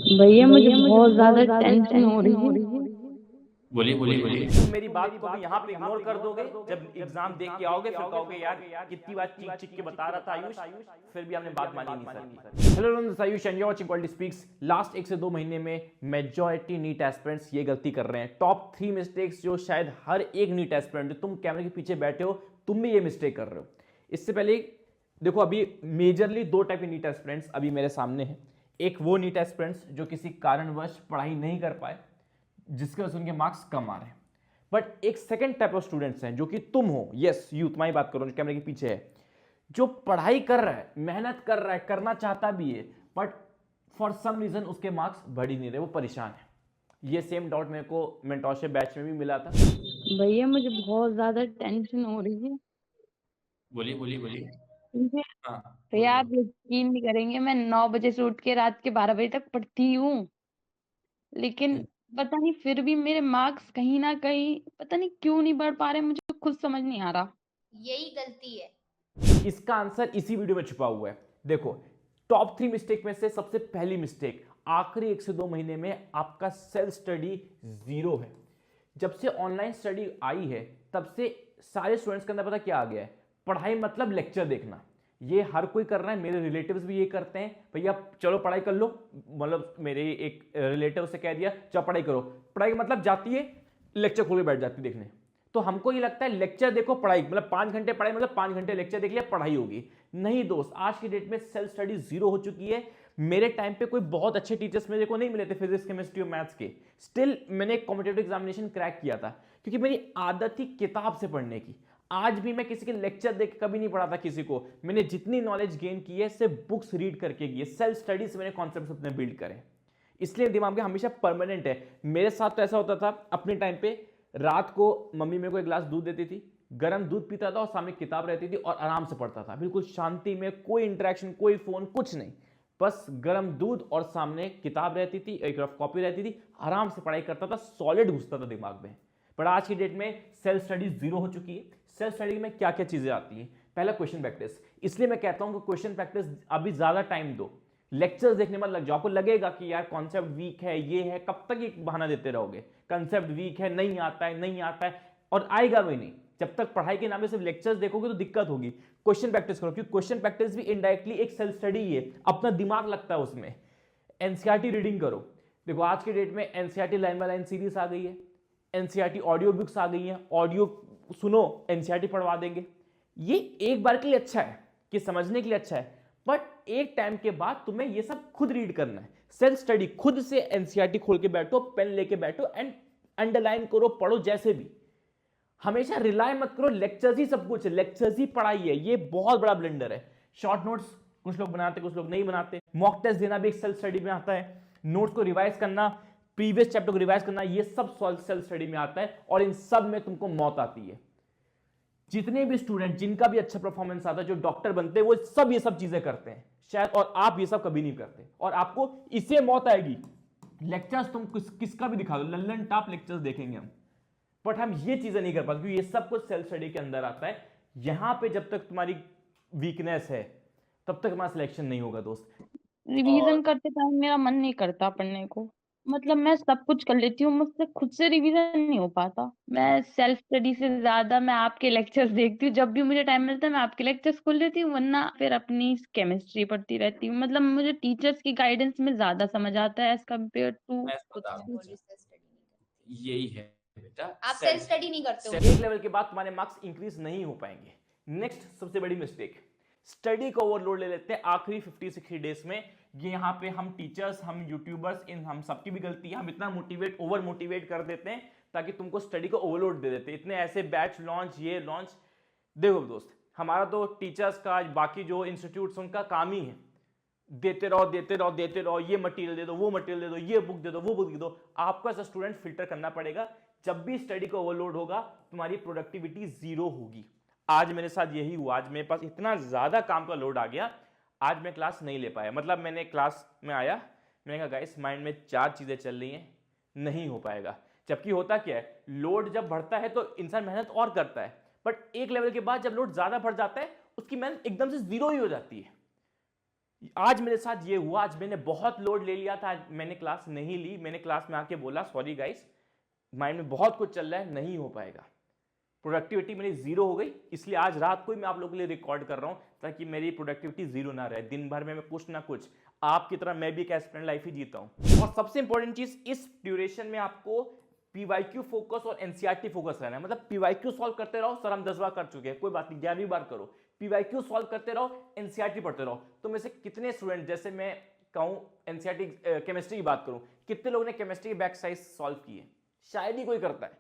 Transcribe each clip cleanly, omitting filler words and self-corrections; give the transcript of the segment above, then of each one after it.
भैया मुझे बहुत ज्यादा टेंशन हो रही है। बोलिए बोलिए बोलिए। तुम मेरी बात को भी यहाँ पे इग्नोर कर दोगे, जब एग्जाम देख के आओगे फिर कहोगे यार कितनी बार चीख चीख के बता रहा था आयुष, फिर भी आपने बात मानी नहीं sir. Hello friends, Ayush and you are watching quality speaks. Last 1 से 2 महीने में मेजॉरिटी नीट एस्पिरेंट्स ये गलती कर रहे हैं। टॉप 3 मिस्टेक्स जो शायद हर एक नीट एस्पिरेंट, जो तुम कैमरे के पीछे बैठे हो, तुम भी ये मिस्टेक कर रहे हो। इससे पहले देखो, अभी मेजरली 2 टाइप के नीट एस्पिरेंट्स अभी मेरे सामने हैं। एक वो नीट एस्पिरेंट्स जो किसी कारणवश पढ़ाई नहीं कर पाए, जिसके वजह से उनके मार्क्स कम आ रहे हैं। बट एक सेकंड टाइप ऑफ स्टूडेंट्स हैं जो कि तुम हो, यस यू, तुम्हारी बात करो जो कैमरे के पीछे है, जो पढ़ाई कर रहा है, मेहनत कर रहा है, करना चाहता भी है, बट फॉर सम रीजन उसके मार्क्स बढ़ ही नहीं रहे, वो परेशान है। ये सेम डाउट मेरे को मेंटोरशिप बैच में भी मिला था। भैया मुझे बहुत ज्यादा टेंशन हो रही है। बोलिए बोलिए बोलिए। मुझे हाँ, भैया आप यकीन नहीं करेंगे, मैं 9 बजे से उठ के रात के 12 बजे तक पढ़ती हूँ, लेकिन पता नहीं फिर भी मेरे मार्क्स कहीं ना कहीं पता नहीं क्यों नहीं बढ़ पा रहे, मुझे खुद समझ नहीं आ रहा। यही गलती है। इसका आंसर इसी वीडियो में छुपा हुआ है। देखो, टॉप 3 मिस्टेक में से सबसे पहली मिस्टेक, आखिरी 1 से 2 महीने में आपका सेल्फ स्टडी जीरो है। जब से ऑनलाइन स्टडी आई है तब से सारे स्टूडेंट्स के अंदर पता क्या आ गया है, पढ़ाई मतलब लेक्चर देखना। ये हर कोई कर रहा है, मेरे रिलेटिव्स भी ये करते हैं, भैया चलो पढ़ाई कर लो। मतलब मेरे एक रिलेटिव से कह दिया चलो पढ़ाई करो, पढ़ाई का मतलब जाती है लेक्चर खोल के बैठ जाती है देखने। तो हमको ये लगता है लेक्चर देखो पढ़ाई, मतलब 5 घंटे पढ़ाई मतलब 5 घंटे लेक्चर देख लिया पढ़ाई होगी। नहीं दोस्त, आज की डेट में सेल्फ स्टडी जीरो हो चुकी है। मेरे टाइम पे कोई बहुत अच्छे टीचर्स मेरे को नहीं मिले थे फिजिक्स केमिस्ट्री और मैथ्स के। स्टिल मैंने एक कॉम्पिटेटिव एग्जामिनेशन क्रैक किया था, क्योंकि मेरी आदत थी किताब से पढ़ने की। आज भी मैं किसी के लेक्चर देख के कभी नहीं पढ़ा था किसी को। मैंने जितनी नॉलेज गेन की है सिर्फ बुक्स रीड करके की है, सेल्फ स्टडी से मैंने कॉन्सेप्ट अपने बिल्ड करे, इसलिए दिमाग में हमेशा परमानेंट है। मेरे साथ तो ऐसा होता था अपने टाइम पे, रात को मम्मी मेरे को एक गिलास दूध देती थी, गर्म दूध पीता था और सामने किताब रहती थी और आराम से पढ़ता था, बिल्कुल शांति में, कोई इंटरेक्शन, कोई फोन, कुछ नहीं, बस गर्म दूध और सामने किताब रहती थी, एक रफ कॉपी रहती थी, आराम से पढ़ाई करता था, सॉलिड घुसता था दिमाग में। पर आज की डेट में सेल्फ स्टडी जीरो हो चुकी है। सेल्फ स्टडी में क्या क्या चीजें आती हैं? पहला क्वेश्चन प्रैक्टिस। इसलिए मैं कहता हूं कि क्वेश्चन प्रैक्टिस अभी ज्यादा टाइम दो, लेक्चर्स देखने मत लग जाओ। आपको लगेगा कि यार कॉन्सेप्ट वीक है, ये है, कब तक ये बहाना देते रहोगे, कॉन्सेप्ट वीक है, नहीं आता है, नहीं आता है, और आएगा भी नहीं। जब तक पढ़ाई के नाम पे सिर्फ लेक्चर्स देखोगे तो दिक्कत होगी। क्वेश्चन प्रैक्टिस करो, क्योंकि क्वेश्चन प्रैक्टिस भी इनडायरेक्टली एक सेल्फ स्टडी ही है, अपना दिमाग लगता है उसमें। एनसीईआरटी रीडिंग करो। देखो आज के डेट में NCERT line by line series आ गई है, एनसीईआरटी ऑडियो बुक्स आ गई हैं, ऑडियो सुनो, एनसीईआरटी पढ़वा देंगे। ये एक बार के लिए अच्छा है कि समझने के लिए अच्छा है, बट एक टाइम के बाद तुम्हें ये सब खुद रीड करना है, सेल्फ स्टडी, खुद से एनसीईआरटी खोल के बैठो, पेन लेके बैठो एंड अंडरलाइन करो, पढ़ो जैसे भी। हमेशा रिलाय मत करो लेक्चर्स ही सब कुछ है, लेक्चर्स ही पढ़ाई है, ये बहुत बड़ा ब्लेंडर है। शॉर्ट नोट्स कुछ लोग बनाते, कुछ लोग नहीं बनाते। मॉक टेस्ट देना भी एक सेल्फ स्टडी में आता है। नोट्स को रिवाइज करना, प्रीवियस चैप्टर को रिवाइज करना, ये सब सेल्फ स्टडी में आता है, और इन सब में तुमको मौत आती है। जितने भी स्टूडेंट जिनका भी अच्छा परफॉर्मेंस आता है, जो डॉक्टर बनते हैं, वो सब ये सब चीजें करते हैं शायद, और आप ये सब कभी नहीं करते, और आपको इससे मौत आएगी। लेक्चर्स तुम किसका भी दिखा दो, लल्लन टॉप लेक्चर्स देखेंगे हम, बट हम ये चीजें नहीं कर पाते, क्योंकि ये सब कुछ सेल्फ स्टडी के अंदर आता है। यहां पे जब तक तुम्हारी वीकनेस है तब तक हमारा सिलेक्शन नहीं होगा दोस्त। रिवीजन करते टाइम मेरा मन नहीं करता पढ़ने को। मतलब मैं सब कुछ कर लेती हूँ, मुझसे खुद से रिवीजन नहीं हो पाता। मैं सेल्फ स्टडी से ज्यादा मैं आपके लेक्चर्स देखती हूँ, जब भी मुझे टाइम मिलता है मैं आपके लेक्चर्स खोल लेती हूँ, वरना फिर अपनी केमिस्ट्री पढ़ती रहती हूँ। मतलब मुझे टीचर्स की गाइडेंस में ज्यादा समझ आता है एज कम्पेयर टू मैं खुद बता से। बोल रही सेल्फ स्टडी नहीं करती। यही है बेटा, आप सेल्फ स्टडी नहीं करते हो। एक लेवल के बाद तुम्हारे मार्क्स इंक्रीज नहीं हो पाएंगे। नेक्स्ट सबसे बड़ी मिस्टेक, स्टडी का ओवरलोड ले लेते हैं आखिरी 50-60 डेज में। ये यहाँ पे हम टीचर्स, हम यूट्यूबर्स, इन हम सबकी भी गलती है। हम इतना ओवर मोटिवेट कर देते हैं ताकि तुमको स्टडी का ओवरलोड दे देते हैं। इतने ऐसे बैच लॉन्च, ये लॉन्च। देखो दोस्त, हमारा तो टीचर्स का, बाकी जो इंस्टीट्यूट्स उनका काम ही है, देते रहो देते रहो देते रहो, ये मटेरियल दे दो, वो मटेरियल दे दो, ये बुक दे दो, वो बुक दे दो। आपको एज अ स्टूडेंट फिल्टर करना पड़ेगा। जब भी स्टडी का ओवरलोड होगा तुम्हारी प्रोडक्टिविटी जीरो होगी। आज मेरे साथ यही हुआ, आज मेरे पास इतना ज्यादा काम का लोड आ गया, आज मैं क्लास नहीं ले पाया। मतलब मैंने क्लास में आया, मैंने कहा गाइस माइंड में 4 चीजें चल रही हैं, नहीं हो पाएगा। जबकि होता क्या है, लोड जब बढ़ता है तो इंसान मेहनत और करता है, बट एक लेवल के बाद जब लोड ज्यादा बढ़ जाता है उसकी मेहनत एकदम से जीरो ही हो जाती है। आज मेरे साथ ये हुआ, आज मैंने बहुत लोड ले लिया था, आज मैंने क्लास नहीं ली, मैंने क्लास में आके बोला सॉरी गाइस, माइंड में बहुत कुछ चल रहा है, नहीं हो पाएगा, प्रोडक्टिविटी मेरी जीरो हो गई, इसलिए आज रात को ही मैं आप लोगों के लिए रिकॉर्ड कर रहा हूं ताकि मेरी प्रोडक्टिविटी जीरो ना रहे, दिन भर में मैं कुछ ना कुछ आपकी तरह मैं भी एक एस्पिरेंट लाइफ ही जीता हूं। और सबसे इंपॉर्टेंट चीज, इस ड्यूरेशन में आपको पीवाईक्यू फोकस और एनसीईआरटी फोकस रहना है। मतलब पीवाईक्यू सॉल्व करते रहो, सर हम 10 बार कर चुके हैं, कोई बात नहीं, 11वीं बार करो, पीवाईक्यू सॉल्व करते रहो, एनसीईआरटी पढ़ते रहो। तो में से कितने स्टूडेंट, जैसे मैं कहूं एनसीईआरटी केमिस्ट्री की बात करूं, कितने लोगों ने केमिस्ट्री की बैक साइज सॉल्व की है? शायद ही कोई करता है,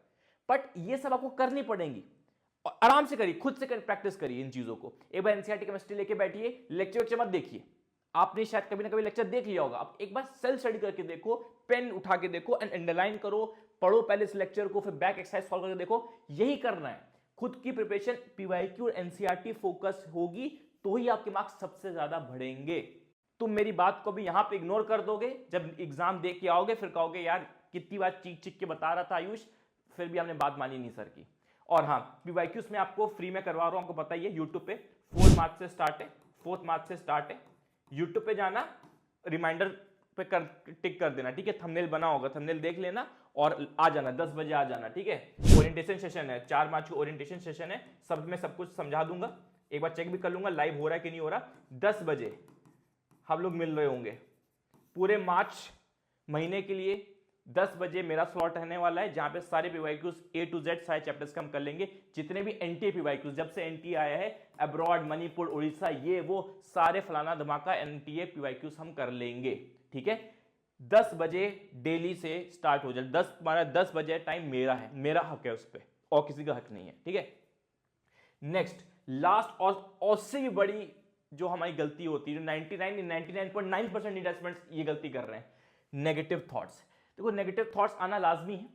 बट ये सब आपको करनी पड़ेंगी और आराम से करिए, खुद से प्रैक्टिस करिए इन चीजों को। एक बार एनसीईआरटी केमिस्ट्री लेके बैठिए, लेक्चर मत देखिए, आपने शायद कभी ना कभी लेक्चर देख लिया होगा, आप एक बार सेल्फ स्टडी करके देखो, पेन उठा के देखो एंड अंडरलाइन करो, पढ़ो पहले इस लेक्चर को, फिर बैक एक्सरसाइज सॉल्व करके देखो। यही करना है, खुद की प्रिपरेशन पीवाईक्यू और एनसीईआरटी फोकस होगी तो ही आपके मार्क्स सबसे ज्यादा बढ़ेंगे। तुम मेरी बात को भी यहां पे इग्नोर कर दोगे, जब एग्जाम दे के आओगे फिर कहोगे यार कितनी बार चीख चीख के बता रहा था आयुष, फिर भी हमने बात मानी नहीं सर की। और हाँ, पीवाईक्यूज में आपको फ्री में करवा रहा हूं, आपको पता ही है, यूट्यूब पे 4 मार्च से स्टार्ट है, 4 मार्च से स्टार्ट है। यूट्यूब पे जाना, रिमाइंडर पे टिक कर देना, ठीक है, थंबनेल बना होगा, थंबनेल देख लेना और आ जाना, 10 बजे आ जाना, ठीक है। ओरिएंटेशन सेशन है, 4 मार्च को ओरिएंटेशन सेशन है, सब में सब कुछ समझा दूंगा, एक बार चेक भी कर लूंगा लाइव हो रहा है कि नहीं हो रहा। 10 बजे हम लोग मिल रहे होंगे पूरे मार्च महीने के लिए। 10 बजे मेरा स्लॉट रहने वाला है, जहां पे सारे पीवाईक्यूज A to Z सारे चैप्टर्स का हम कर लेंगे, जितने भी एनटीए पीवाईक्यूज, जब से एनटीए आया है, अब्रॉड, मणिपुर, उड़ीसा, ये वो सारे फलाना धमाका एनटीए पीवाईक्यूज हम कर लेंगे, ठीक है। 10 बजे डेली से स्टार्ट हो जाए, 10 बजे टाइम मेरा है, मेरा हक है उस पर, और किसी का हक नहीं है, ठीक है। नेक्स्ट, लास्ट और से भी बड़ी जो हमारी गलती होती है, जो 99.9% इंवेस्टमेंट्स ये गलती कर रहे हैं, नेगेटिव थॉट्स। देखो नेगेटिव थॉट्स आना लाजमी है,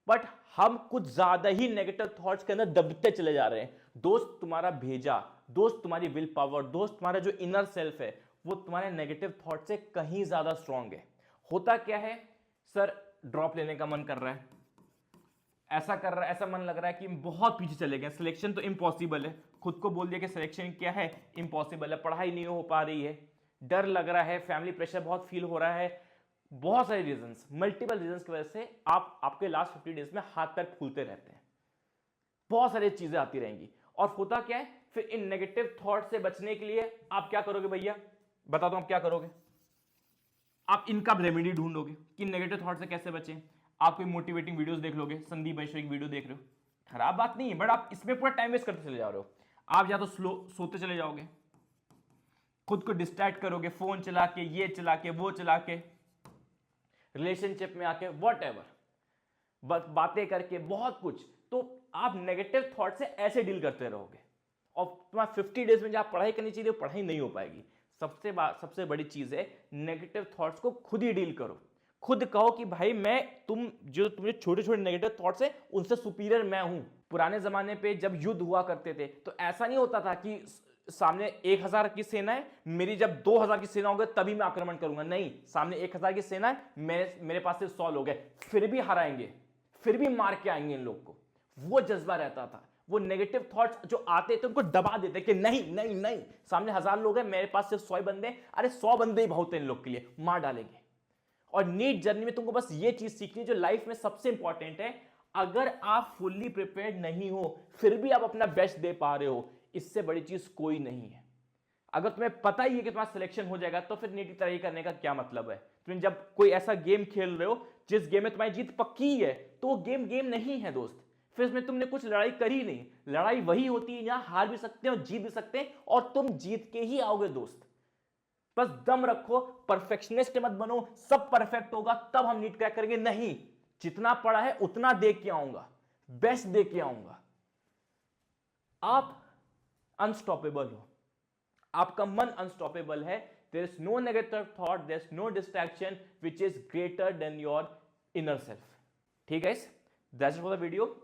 बट हम कुछ ज्यादा ही नेगेटिव थॉट्स के अंदर दबते चले जा रहे हैं। दोस्त तुम्हारा भेजा, दोस्त तुम्हारी विल पावर, दोस्त तुम्हारा जो इनर सेल्फ है, वो तुम्हारे नेगेटिव थॉट से कहीं ज्यादा स्ट्रांग है। होता क्या है, सर ड्रॉप लेने का मन कर रहा है, ऐसा कर रहा है, ऐसा मन लग रहा है कि बहुत पीछे चले गए, सिलेक्शन तो इम्पॉसिबल है, खुद को बोल दिया कि सिलेक्शन क्या है, इम्पॉसिबल है, पढ़ाई नहीं हो पा रही है, डर लग रहा है, फैमिली प्रेशर बहुत फील हो रहा है, बहुत सारे रीजंस, मल्टीपल रीजंस की वजह से आपके लास्ट 50 डेज में हाथ पैर फूलते रहते हैं, बहुत सारी चीजें आती रहेंगी। और होता क्या है, फिर इन नेगेटिव थॉट से बचने के लिए आप क्या करोगे भैया, बता दो आप क्या करोगे, आप इनका रेमेडी ढूंढोगे कि नेगेटिव थॉट से कैसे बचें। आप कोई मोटिवेटिंग वीडियोस देख लोगे, संदीप महेश्वरी की वीडियो देख रहे हो, खराब बात नहीं है, बट आप इसमें पूरा टाइम वेस्ट करते चले जा रहे हो। आप या तो सोते चले जाओगे, खुद को डिस्ट्रैक्ट करोगे, फोन चला के, ये चला के, वो चला के, रिलेशनशिप में आके, वॉट एवर, बातें करके, बहुत कुछ। तो आप नेगेटिव थॉट से ऐसे डील करते रहोगे और तुम्हारा 50 डेज में जो आप पढ़ाई करनी चाहिए पढ़ाई नहीं हो पाएगी। सबसे बड़ी चीज है, नेगेटिव थॉट्स को खुद ही डील करो, खुद कहो कि भाई मैं जो तुम्हारे छोटे छोटे नेगेटिव थॉट्स है उनसे सुपीरियर मैं हूं। पुराने जमाने पे जब युद्ध हुआ करते थे तो ऐसा नहीं होता था कि सामने 1000 की सेना है, मेरी जब 2000 की सेना होगी तभी मैं आक्रमण करूंगा, नहीं, सामने 1000 की सेना है, मेरे पास से 100 लोग हैं, फिर भी हराएंगे, फिर भी मार के आएंगे इन लोग को, वो जज्बा रहता था। वो नेगेटिव थॉट्स जो आते थे उनको दबा देते कि नहीं नहीं नहीं, सामने 1000 लोग हैं, मेरे पास सिर्फ 100 बंदे, अरे 100 बंदे ही बहुत हैं इन लोग के लिए, मार डालेंगे। और नीट जर्नी में तुमको बस ये चीज सीखनी है जो लाइफ में सबसे इंपॉर्टेंट है, अगर आप फुल्ली प्रिपेयर्ड नहीं हो फिर भी आप अपना बेस्ट दे पा रहे हो, इससे बड़ी चीज कोई नहीं है। अगर तुम्हें पता ही है कि तुम्हारा सिलेक्शन हो जाएगा तो फिर नीट की तैयारी करने का क्या मतलब है। तुम जब कोई ऐसा गेम खेल रहे हो जिस गेम में तुम्हारी जीत पक्की है तो वो गेम नहीं है दोस्त, फिर इसमें तुमने कुछ लड़ाई करी नहीं। लड़ाई वही होती है जहां हार भी सकते हैं और जीत भी सकते हैं, और तुम जीत के ही आओगे दोस्त। बस दम रखो, परफेक्शनिस्ट मत बनो, सब परफेक्ट होगा तब हम नीट क्रैक करेंगे, नहीं, जितना पढ़ा है उतना दे के आऊंगा, बेस्ट दे के आऊंगा। आप अनस्टॉपेबल हो, आपका मन अनस्टॉपेबल है। There is no negative thought, there is no distraction which is greater than your inner self. ठीक है, that's it for the video.